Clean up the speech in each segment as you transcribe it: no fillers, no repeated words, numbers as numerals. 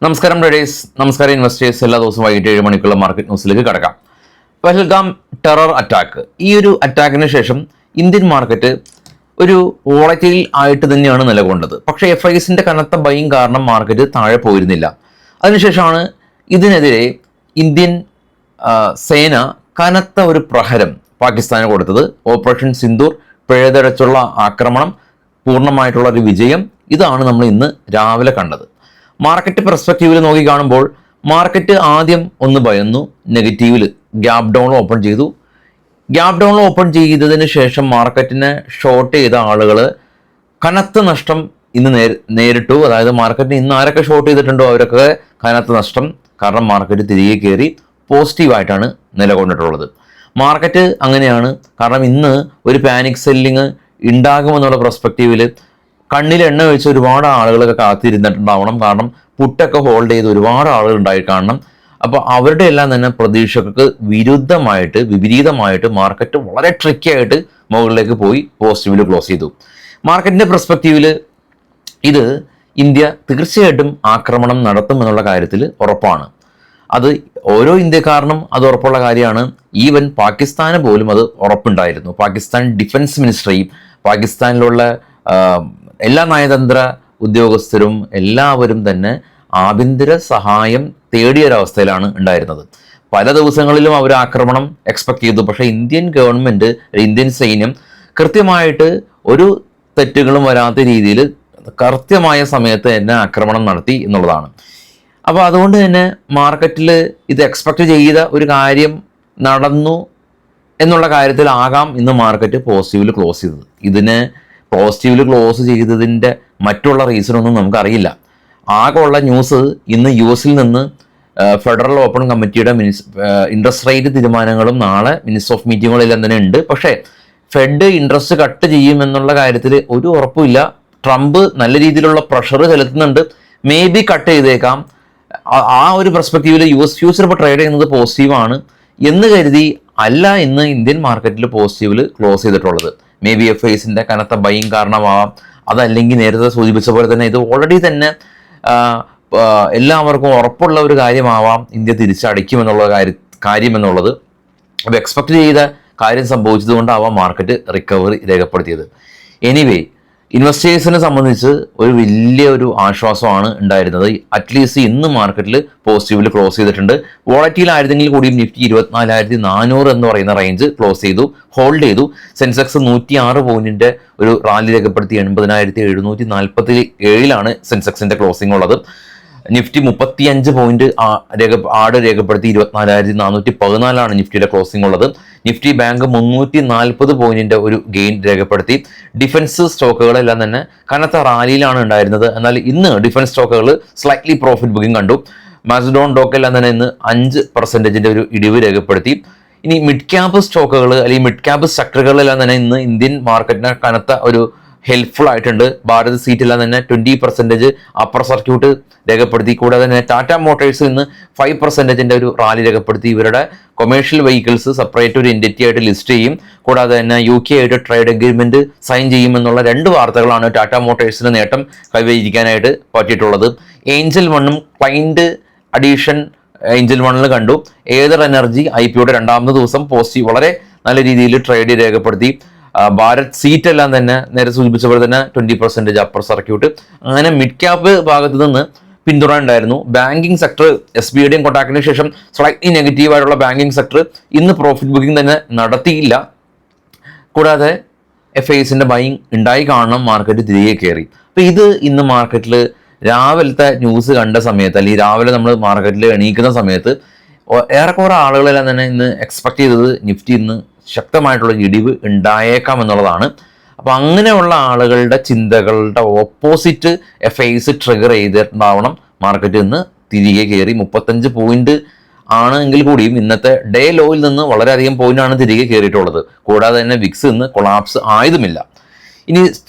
നമസ്കാരം ട്രേഡേഴ്സ്, നമസ്കാരം ഇൻവെസ്റ്റേഴ്സ്. എല്ലാ ദിവസവും വൈകിട്ട് 7 മണിക്കുള്ള മാർക്കറ്റ് ന്യൂസിലേക്ക് കടക്കാം. പഹൽഗാം ടെറർ അറ്റാക്ക്, ഈ ഒരു അറ്റാക്കിന് ശേഷം ഇന്ത്യൻ മാർക്കറ്റ് ഒരു വോളറ്റൈൽ ആയിട്ട് തന്നെയാണ് നിലകൊണ്ടത്. പക്ഷേ FISന്റെ കനത്ത ബൈങ് കാരണം മാർക്കറ്റ് താഴെ പോയിരുന്നില്ല. അതിനുശേഷമാണ് ഇതിനെതിരെ ഇന്ത്യൻ സേന കനത്ത ഒരു പ്രഹരം പാകിസ്ഥാന് കൊടുത്തത്. ഓപ്പറേഷൻ സിന്ദൂർ, പിഴതടച്ചുള്ള ആക്രമണം, പൂർണ്ണമായിട്ടുള്ള ഒരു വിജയം. ഇതാണ് നമ്മൾ ഇന്ന് രാവിലെ കണ്ടത്. മാർക്കറ്റ് പെർസ്പെക്റ്റീവിൽ നോക്കി കാണുമ്പോൾ മാർക്കറ്റ് ആദ്യം ഒന്ന് ഭയന്നു, നെഗറ്റീവിൽ ഗ്യാപ് ഡൗൺ ഓപ്പൺ ചെയ്തു. ഗ്യാപ് ഡൗൺ ഓപ്പൺ ചെയ്തതിന് ശേഷം മാർക്കറ്റിനെ ഷോർട്ട് ചെയ്ത ആളുകൾ കനത്ത നഷ്ടം ഇന്ന് നേരിട്ടു. അതായത് മാർക്കറ്റിന് ഇന്ന് ആരൊക്കെ ഷോർട്ട് ചെയ്തിട്ടുണ്ടോ അവരൊക്കെ കനത്ത നഷ്ടം. കാരണം മാർക്കറ്റ് തിരികെ കയറി പോസിറ്റീവായിട്ടാണ് നിലകൊണ്ടിട്ടുള്ളത്. മാർക്കറ്റ് അങ്ങനെയാണ്. കാരണം ഇന്ന് ഒരു പാനിക് സെല്ലിങ് ഉണ്ടാകുമെന്നുള്ള പെർസ്പെക്റ്റീവിൽ കണ്ണിൽ എണ്ണ വെച്ച് ഒരുപാട് ആളുകളൊക്കെ കാത്തിരുന്നിട്ടുണ്ടാവണം. കാരണം പുട്ടൊക്കെ ഹോൾഡ് ചെയ്ത് ഒരുപാട് ആളുകൾ ഉണ്ടായി കാണണം. അപ്പോൾ അവരുടെ എല്ലാം തന്നെ പ്രതീക്ഷകൾക്ക് വിപരീതമായിട്ട് മാർക്കറ്റ് വളരെ ട്രിക്കി ആയിട്ട് മുകളിലേക്ക് പോയി പോസിറ്റീവിൽ ക്ലോസ് ചെയ്തു. മാർക്കറ്റിൻ്റെ പെർസ്പെക്റ്റീവിൽ ഇത് ഇന്ത്യ തീർച്ചയായിട്ടും ആക്രമണം നടത്തുമെന്നുള്ള കാര്യത്തിൽ ഉറപ്പാണ്. അത് ഓരോ ഇന്ത്യക്കാരനും അത് ഉറപ്പുള്ള കാര്യമാണ്. ഈവൻ പാകിസ്ഥാന് പോലും അത് ഉറപ്പുണ്ടായിരുന്നു. പാകിസ്ഥാൻ ഡിഫൻസ് മിനിസ്ട്രിയും പാകിസ്ഥാനിലുള്ള എല്ലാ നയതന്ത്ര ഉദ്യോഗസ്ഥരും എല്ലാവരും തന്നെ ആഭ്യന്തര സഹായം തേടിയൊരവസ്ഥയിലാണ് ഉണ്ടായിരുന്നത്. പല ദിവസങ്ങളിലും അവർ ആക്രമണം എക്സ്പെക്ട് ചെയ്തു. പക്ഷേ ഇന്ത്യൻ ഗവൺമെൻറ്, ഇന്ത്യൻ സൈന്യം കൃത്യമായിട്ട് ഒരു തെറ്റുകളും വരാത്ത രീതിയിൽ കൃത്യമായ സമയത്ത് തന്നെ ആക്രമണം നടത്തി എന്നുള്ളതാണ്. അപ്പോൾ അതുകൊണ്ട് തന്നെ മാർക്കറ്റിൽ ഇത് എക്സ്പെക്റ്റ് ചെയ്ത ഒരു കാര്യം നടന്നു എന്നുള്ള കാര്യത്തിലാകാം ഇന്ന് മാർക്കറ്റ് പോസിറ്റീവിൽ ക്ലോസ് ചെയ്തത്. ഇതിന് പോസിറ്റീവിൽ ക്ലോസ് ചെയ്തതിൻ്റെ മറ്റുള്ള റീസണൊന്നും നമുക്കറിയില്ല. ആകെ ഉള്ള ന്യൂസ് ഇന്ന് US നിന്ന് ഫെഡറൽ ഓപ്പൺ കമ്മിറ്റിയുടെ ഇൻട്രസ്റ്റ് റേറ്റ് തീരുമാനങ്ങളും നാളെ മിനിറ്റ്സ് ഓഫ് മീറ്റിങ്ങുകളെല്ലാം തന്നെ ഉണ്ട്. പക്ഷേ ഫെഡ് ഇൻട്രസ്റ്റ് കട്ട് ചെയ്യുമെന്നുള്ള കാര്യത്തിൽ ഒരു ഉറപ്പുമില്ല. ട്രംപ് നല്ല രീതിയിലുള്ള പ്രഷർ ചെലുത്തുന്നുണ്ട്. മേ ബി കട്ട് ചെയ്തേക്കാം. ആ ഒരു പെർസ്പെക്റ്റീവിൽ US ഫ്യൂച്ചർ ഇപ്പോൾ ട്രേഡ് ചെയ്യുന്നത് പോസിറ്റീവാണ് എന്ന് കരുതി അല്ല ഇന്ന് ഇന്ത്യൻ മാർക്കറ്റിൽ പോസിറ്റീവിൽ ക്ലോസ് ചെയ്തിട്ടുള്ളത്. മേ ബി FISന്റെ കനത്ത ബൈങ് കാരണമാവാം. അതല്ലെങ്കിൽ നേരത്തെ സൂചിപ്പിച്ച പോലെ തന്നെ ഇത് ഓൾറെഡി തന്നെ എല്ലാവർക്കും ഉറപ്പുള്ള ഒരു കാര്യമാവാം ഇന്ത്യ തിരിച്ചടിക്കുമെന്നുള്ള കാര്യമെന്നുള്ളത്. അപ്പോൾ എക്സ്പെക്ട് ചെയ്ത കാര്യം സംഭവിച്ചതുകൊണ്ടാവാം മാർക്കറ്റ് റിക്കവറി രേഖപ്പെടുത്തിയത്. എനിവേ, ഇൻവെസ്റ്റേഴ്സിനെ സംബന്ധിച്ച് ഒരു വലിയൊരു ആശ്വാസമാണ് ഉണ്ടായിരുന്നത്. അറ്റ്ലീസ്റ്റ് ഇന്ന് മാർക്കറ്റിൽ പോസിറ്റീവിൽ ക്ലോസ് ചെയ്തിട്ടുണ്ട്. വോളറ്റൈൽ ആയിരുന്നെങ്കിൽ കൂടിയും നിഫ്റ്റി 24,400 എന്ന് പറയുന്ന റേഞ്ച് ക്ലോസ് ചെയ്തു, ഹോൾഡ് ചെയ്തു. സെൻസെക്സ് 106 പോയിന്റിന്റെ ഒരു റാലി രേഖപ്പെടുത്തി 80,747 സെൻസെക്സിന്റെ ക്ലോസിംഗ് ഉള്ളത്. നിഫ്റ്റി 35 പോയിന്റ് രേഖപ്പെടുത്തി 24,414 നിഫ്റ്റിയുടെ ക്ലോസിംഗ് ഉള്ളത്. നിഫ്റ്റി ബാങ്ക് 340 പോയിന്റിന്റെ ഒരു ഗെയിൻ രേഖപ്പെടുത്തി. ഡിഫൻസ് സ്റ്റോക്കുകളെല്ലാം തന്നെ കനത്ത റാലിയിലാണ് ഉണ്ടായിരുന്നത്. എന്നാൽ ഇന്ന് ഡിഫൻസ് സ്റ്റോക്കുകൾ സ്ലൈറ്റ്ലി പ്രോഫിറ്റ് ബുക്കിംഗ് കണ്ടു. മാസ്ഡോൺ ഡോക്കെല്ലാം തന്നെ ഇന്ന് 5% ഒരു ഇടിവ് രേഖപ്പെടുത്തി. ഇനി മിഡ് ക്യാപ് സ്റ്റോക്കുകൾ അല്ലെങ്കിൽ മിഡ് ക്യാപ് സെക്ടറുകളിലെല്ലാം തന്നെ ഇന്ന് ഇന്ത്യൻ മാർക്കറ്റിന് കനത്ത ഒരു ഹെൽപ്ഫുൾ ആയിട്ടുണ്ട്. ഭാരത് സീറ്റെല്ലാം തന്നെ 20% അപ്പർ സർക്യൂട്ട് രേഖപ്പെടുത്തി. കൂടാതെ തന്നെ ടാറ്റ മോട്ടോഴ്സ് ഇന്ന് 5% ഒരു റാലി രേഖപ്പെടുത്തി. ഇവരുടെ കൊമേഴ്ഷ്യൽ വെഹിക്കിൾസ് സെപ്പറേറ്റ് ഒരു എൻറ്റിറ്റി ആയിട്ട് ലിസ്റ്റ് ചെയ്യും. കൂടാതെ തന്നെ UK ആയിട്ട് ട്രേഡ് അഗ്രിമെന്റ് സൈൻ ചെയ്യുമെന്നുള്ള 2 വാർത്തകളാണ് ടാറ്റ മോട്ടോഴ്സിന് നേട്ടം കൈവരിക്കാനായിട്ട് പറ്റിയിട്ടുള്ളത്. ഏഞ്ചൽ വണ്ണും ക്ലൈന്റ് അഡീഷൻ ഏഞ്ചൽ വണ്ണിൽ കണ്ടു. ഏതർ എനർജി IPOയുടെ 2ാമത്തെ ദിവസം പോസിറ്റീവ് വളരെ നല്ല രീതിയിൽ ട്രേഡ് രേഖപ്പെടുത്തി. ഭാരത് സീറ്റ് എല്ലാം തന്നെ നേരെ സൂചിപ്പിച്ച പോലെ തന്നെ 20% അപ്പർ സർക്യൂട്ട്. അങ്ങനെ മിഡ് ക്യാപ്പ് ഭാഗത്ത് നിന്ന് പിന്തുണ ഉണ്ടായിരുന്നു. ബാങ്കിങ് സെക്ടർ SBIയുടെയും കൊട്ടാക്കിന് ശേഷം സ്ലൈറ്റ്ലി നെഗറ്റീവായിട്ടുള്ള ബാങ്കിങ് സെക്ടർ ഇന്ന് പ്രോഫിറ്റ് ബുക്കിംഗ് തന്നെ നടത്തിയില്ല. കൂടാതെ FISന്റെ ബൈങ് ഉണ്ടായി കാണണം, മാർക്കറ്റ് തിരികെ കയറി. അപ്പോൾ ഇത് ഇന്ന് മാർക്കറ്റിൽ രാവിലത്തെ ന്യൂസ് കണ്ട സമയത്ത് അല്ലെങ്കിൽ രാവിലെ നമ്മൾ മാർക്കറ്റിൽ എണീക്കുന്ന സമയത്ത് ഏറെക്കുറെ ആളുകളെല്ലാം തന്നെ ഇന്ന് എക്സ്പെക്ട് ചെയ്തത് നിഫ്റ്റി ഇന്ന് ശക്തമായിട്ടുള്ള ഇടിവ് ഉണ്ടായേക്കാം എന്നുള്ളതാണ്. അപ്പോൾ അങ്ങനെയുള്ള ആളുകളുടെ ചിന്തകളുടെ ഓപ്പോസിറ്റ് FIS ട്രിഗർ ചെയ്തിട്ടുണ്ടാവണം മാർക്കറ്റ് ഇന്ന് തിരികെ കയറി. 35 പോയിന്റ് ആണ് എങ്കിൽ കൂടിയും ഇന്നത്തെ ഡേ ലോയിൽ നിന്ന് വളരെയധികം പോയിന്റാണ് തിരികെ കയറിയിട്ടുള്ളത്. കൂടാതെ തന്നെ വിക്സ് ഇന്ന് കൊളാപ്സ് ആയതുമില്ല. ഇനി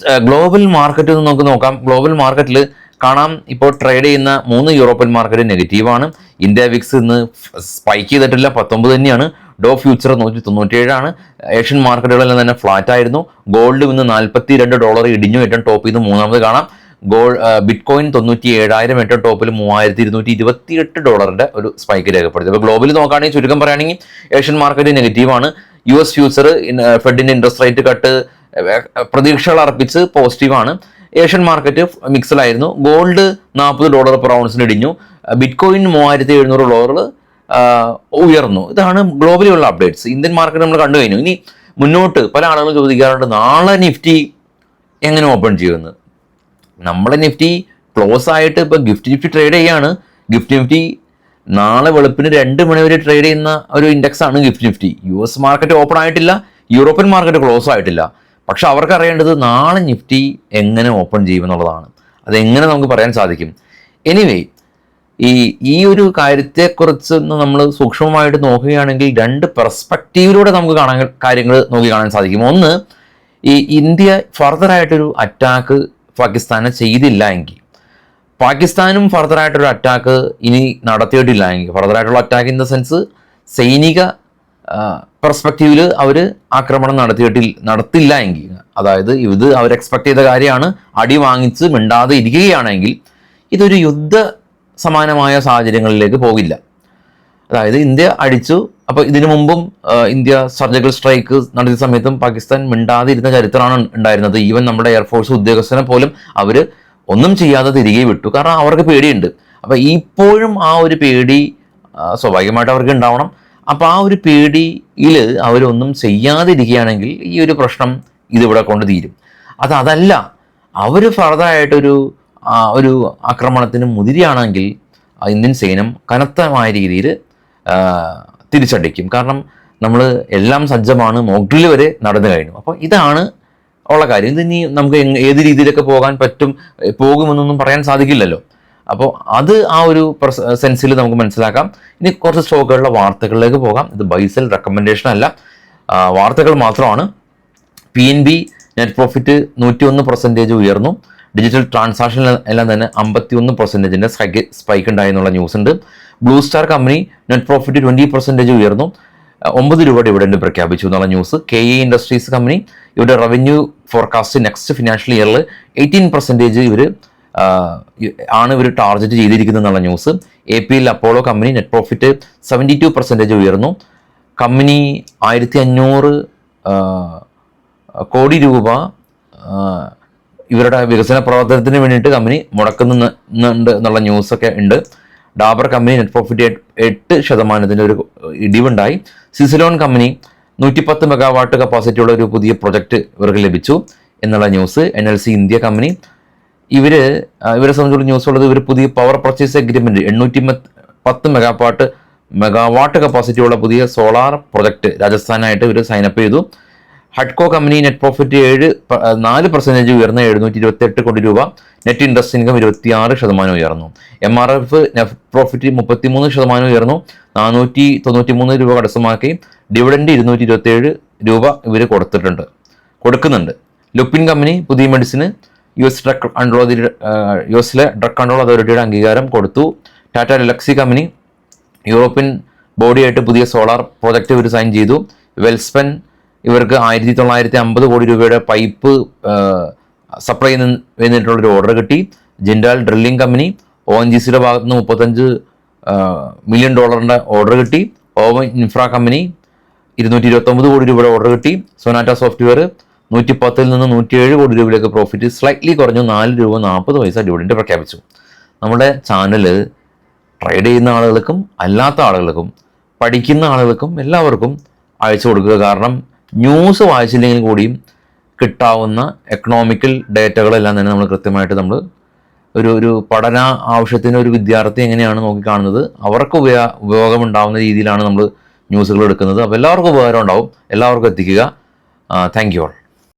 ഗ്ലോബൽ മാർക്കറ്റ് നമുക്ക് നോക്കാം. ഗ്ലോബൽ മാർക്കറ്റിൽ കാണാം ഇപ്പോൾ ട്രേഡ് ചെയ്യുന്ന 3 യൂറോപ്യൻ മാർക്കറ്റ് നെഗറ്റീവാണ്. ഇന്ത്യ വിക്സ് ഇന്ന് സ്പൈക്ക് ചെയ്തിട്ടില്ല, 19 തന്നെയാണ്. ഡോ ഫ്യൂച്ചർ 197. ഏഷ്യൻ മാർക്കറ്റുകളെല്ലാം തന്നെ ഫ്ലാറ്റ് ആയിരുന്നു. ഗോൾഡ് ഇന്ന് $42 ഇടിഞ്ഞു ഏറ്റവും ടോപ്പ് ചെയ്ത് 3ാമത് കാണാം. ബിറ്റ് കോയിൻ 97,000 ഏറ്റവും ടോപ്പിൽ $3,228 ഒരു സ്പൈക്ക് രേഖപ്പെടുത്തി. അപ്പോൾ ഗ്ലോബലി നോക്കുകയാണെങ്കിൽ ചുരുക്കം പറയുകയാണെങ്കിൽ ഏഷ്യൻ മാർക്കറ്റ് നെഗറ്റീവാണ്. US ഫ്യൂച്ചർ ഫെഡിന്റെ ഇൻട്രസ്റ്റ് റേറ്റ് കട്ട് പ്രതീക്ഷകൾ അർപ്പിച്ച് പോസിറ്റീവാണ്. ഏഷ്യൻ മാർക്കറ്റ് മിക്സഡായിരുന്നു. ഗോൾഡ് $40 പെർ ഔൺസിന് ഇടിഞ്ഞു. ബിറ്റ് കോയിൻ $3,700 ഉയർന്നു. ഇതാണ് ഗ്ലോബലി ഉള്ള അപ്ഡേറ്റ്സ്. ഇന്ത്യൻ മാർക്കറ്റ് നമ്മൾ കണ്ടു കഴിഞ്ഞു. ഇനി മുന്നോട്ട് പല ആളുകളും ചോദിക്കാറുണ്ട് നാളെ നിഫ്റ്റി എങ്ങനെ ഓപ്പൺ ചെയ്യുമെന്ന്. നമ്മളെ നിഫ്റ്റി ക്ലോസ് ആയിട്ട് ഇപ്പോൾ നിഫ്റ്റി ട്രേഡ് ചെയ്യാണ്. നിഫ്റ്റി നാളെ വെളുപ്പിന് 2 മണി വരെ ട്രേഡ് ചെയ്യുന്ന ഒരു ഇൻഡെക്സ് ആണ് നിഫ്റ്റി. US മാർക്കറ്റ് ഓപ്പൺ ആയിട്ടില്ല, യൂറോപ്യൻ മാർക്കറ്റ് ക്ലോസ് ആയിട്ടില്ല. പക്ഷെ അവർക്ക് അറിയേണ്ടത് നാളെ നിഫ്റ്റി എങ്ങനെ ഓപ്പൺ ചെയ്യുമെന്നുള്ളതാണ്. അതെങ്ങനെ നമുക്ക് പറയാൻ സാധിക്കും? എനിവേ, ഈ ഒരു കാര്യത്തെക്കുറിച്ച് നമ്മൾ സൂക്ഷ്മമായിട്ട് നോക്കുകയാണെങ്കിൽ 2 പെർസ്പെക്റ്റീവിലൂടെ നമുക്ക് കാര്യങ്ങൾ നോക്കി കാണാൻ സാധിക്കും. ഒന്ന്, ഈ ഇന്ത്യ ഫർദറായിട്ടൊരു അറ്റാക്ക് പാകിസ്ഥാനെ ചെയ്തില്ല എങ്കിൽ, പാകിസ്ഥാനും ഫർദറായിട്ടൊരു അറ്റാക്ക് ഇനി നടത്തിയിട്ടില്ല എങ്കിൽ, ഫർദറായിട്ടുള്ള അറ്റാക്ക് ഇൻ ദ സെൻസ് സൈനിക പെർസ്പെക്റ്റീവിൽ അവർ ആക്രമണം നടത്തില്ല എങ്കിൽ, അതായത് ഇത് അവർ എക്സ്പെക്ട് ചെയ്ത കാര്യമാണ്, അടി വാങ്ങിച്ച് മിണ്ടാതെ ഇരിക്കുകയാണെങ്കിൽ ഇതൊരു യുദ്ധ സമാനമായ സാഹചര്യങ്ങളിലേക്ക് പോകില്ല. അതായത് ഇന്ത്യ അടിച്ചു, അപ്പോൾ ഇതിനു മുമ്പും ഇന്ത്യ സർജിക്കൽ സ്ട്രൈക്ക് നടത്തിയ സമയത്തും പാകിസ്ഥാൻ മിണ്ടാതെ ഇരുന്ന ചരിത്രമാണ് ഉണ്ടായിരുന്നത്. ഈവൻ നമ്മുടെ എയർഫോഴ്സ് ഉദ്യോഗസ്ഥനെ പോലും അവർ ഒന്നും ചെയ്യാതെ തിരികെ വിട്ടു. കാരണം അവർക്ക് പേടിയുണ്ട്. അപ്പോൾ ഇപ്പോഴും ആ ഒരു പേടി സ്വാഭാവികമായിട്ട് അവർക്ക് ഉണ്ടാവണം. അപ്പോൾ ആ ഒരു പേടിയിൽ അവരൊന്നും ചെയ്യാതിരിക്കുകയാണെങ്കിൽ ഈ ഒരു പ്രശ്നം ഇതിവിടെ കൊണ്ട് തീരും. അതല്ല, അവർ ഫർദറായിട്ടൊരു ഒരു ആക്രമണത്തിന് മുതിരുകയാണെങ്കിൽ ഇന്ത്യൻ സൈന്യം കനത്തമായ രീതിയിൽ തിരിച്ചടിക്കും. കാരണം നമ്മൾ എല്ലാം സജ്ജമാണ്, മോക്ക് ഡ്രിൽ വരെ നടന്നു കഴിഞ്ഞു. അപ്പോൾ ഇതാണ് ഉള്ള കാര്യം. ഇതിനി നമുക്ക് ഏത് രീതിയിലൊക്കെ പോകുമെന്നൊന്നും പറയാൻ സാധിക്കില്ലല്ലോ. അപ്പോൾ അത് ആ ഒരു സെൻസിൽ നമുക്ക് മനസ്സിലാക്കാം. ഇനി കുറച്ച് സ്റ്റോക്കുകളുടെ വാർത്തകളിലേക്ക് പോകാം. ഇത് ബൈസെൽ റെക്കമെൻഡേഷൻ അല്ല, വാർത്തകൾ മാത്രമാണ്. PNB നെറ്റ് പ്രോഫിറ്റ് 101% ഉയർന്നു. ഡിജിറ്റൽ ട്രാൻസാക്ഷൻ എല്ലാം തന്നെ 51% സ്പൈക്ക് ഉണ്ടായി എന്നുള്ള ന്യൂസ് ഉണ്ട്. Blue star company net profit 20% ഉയർന്നു. 9 രൂപ ഡിവിഡൻഡ് പ്രഖ്യാപിച്ചു എന്നുള്ള ന്യൂസ്. KE ഇൻഡസ്ട്രീസ് കമ്പനി ഇവരുടെ റവന്യൂ ഫോർകാസ്റ്റ് നെക്സ്റ്റ് ഫിനാൻഷ്യൽ ഇയറിൽ 18% ഇവർ ടാർഗറ്റ് ചെയ്തിരിക്കുന്നത് എന്നുള്ള news. APL Apollo company net profit 72% ഉയർന്നു. കമ്പനി 1,500 കോടി രൂപ ഇവരുടെ വികസന പ്രവർത്തനത്തിന് വേണ്ടിയിട്ട് കമ്പനി മുടക്കുന്നുണ്ട് എന്നുള്ള ന്യൂസൊക്കെ ഉണ്ട്. ഡാബർ കമ്പനി നെറ്റ് പ്രോഫിറ്റ് 8% ഒരു ഇടിവുണ്ടായി. സിസിലോൺ കമ്പനി 110 മെഗാവാട്ട് കപ്പാസിറ്റിയുള്ള ഒരു പുതിയ പ്രൊജക്റ്റ് ഇവർക്ക് ലഭിച്ചു എന്നുള്ള ന്യൂസ്. NLC ഇന്ത്യ കമ്പനി ഇവരെ സംബന്ധിച്ചുള്ള ന്യൂസ് ഉള്ളത്, ഇവർ പുതിയ പവർ പർച്ചേസ് എഗ്രിമെൻറ്റ് 810 മെഗാവാട്ട് കപ്പാസിറ്റിയുള്ള പുതിയ സോളാർ പ്രൊജക്റ്റ് രാജസ്ഥാനായിട്ട് ഇവർ സൈനപ്പ് ചെയ്തു. ഹഡ്കോ കമ്പനി നെറ്റ് പ്രോഫിറ്റ് 4% ഉയർന്ന 728 കോടി രൂപ. നെറ്റ് ഇൻട്രസ്റ്റ് ഇൻകം 26% ഉയർന്നു. MRF നെറ്റ് പ്രോഫിറ്റ് 33% ഉയർന്നു. 493 രൂപ കരസ്ഥമാക്കി. ഡിവിഡൻഡ് 227 രൂപ ഇവർ കൊടുക്കുന്നുണ്ട്. ലുപ്പിൻ കമ്പനി പുതിയ മെഡിസിന് യുഎസിലെ ഡ്രഗ് കൺട്രോൾ അതോറിറ്റിയുടെ അംഗീകാരം കൊടുത്തു. ടാറ്റ എലക്സി കമ്പനി യൂറോപ്യൻ ബോഡിയായിട്ട് പുതിയ സോളാർ പ്രോജക്റ്റ് ഇവർ സൈൻ ചെയ്തു. വെൽസ്പെൻ ഇവർക്ക് 1,950 കോടി രൂപയുടെ പൈപ്പ് സപ്ലൈ ചെയ്യുന്നിട്ടുള്ളൊരു ഓർഡർ കിട്ടി. ജിൻഡാൽ ഡ്രില്ലിംഗ് കമ്പനി ONGCയുടെ ഭാഗത്ത് നിന്ന് $35 മില്യൺ ഓർഡർ കിട്ടി. ഓവൻ ഇൻഫ്ര കമ്പനി 229 കോടി രൂപയുടെ ഓർഡർ കിട്ടി. സൊനാറ്റ സോഫ്റ്റ്വെയർ 110 നിന്ന് 107 കോടി രൂപയിലേക്ക് പ്രോഫിറ്റ് സ്ലൈറ്റ്ലി കുറഞ്ഞു. 4 രൂപ 40 പൈസ ഡിവിഡൻഡ് പ്രഖ്യാപിച്ചു. നമ്മുടെ ചാനൽ ട്രേഡ് ചെയ്യുന്ന ആളുകൾക്കും അല്ലാത്ത ആളുകൾക്കും പഠിക്കുന്ന ആളുകൾക്കും എല്ലാവർക്കും അയച്ചു കൊടുക്കുക. കാരണം ന്യൂസ് വായിച്ചില്ലെങ്കിൽ കൂടിയും കിട്ടാവുന്ന എക്കണോമിക്കൽ ഡേറ്റകളെല്ലാം തന്നെ നമ്മൾ കൃത്യമായിട്ട് ഒരു പഠന ആവശ്യത്തിന് ഒരു വിദ്യാർത്ഥി എങ്ങനെയാണ് നോക്കിക്കാണുന്നത്, അവർക്ക് ഉപയോഗമുണ്ടാവുന്ന രീതിയിലാണ് നമ്മൾ ന്യൂസുകൾ എടുക്കുന്നത്. അപ്പോൾ എല്ലാവർക്കും ഉപകാരം ഉണ്ടാവും. എല്ലാവർക്കും എത്തിക്കുക. Thank you all.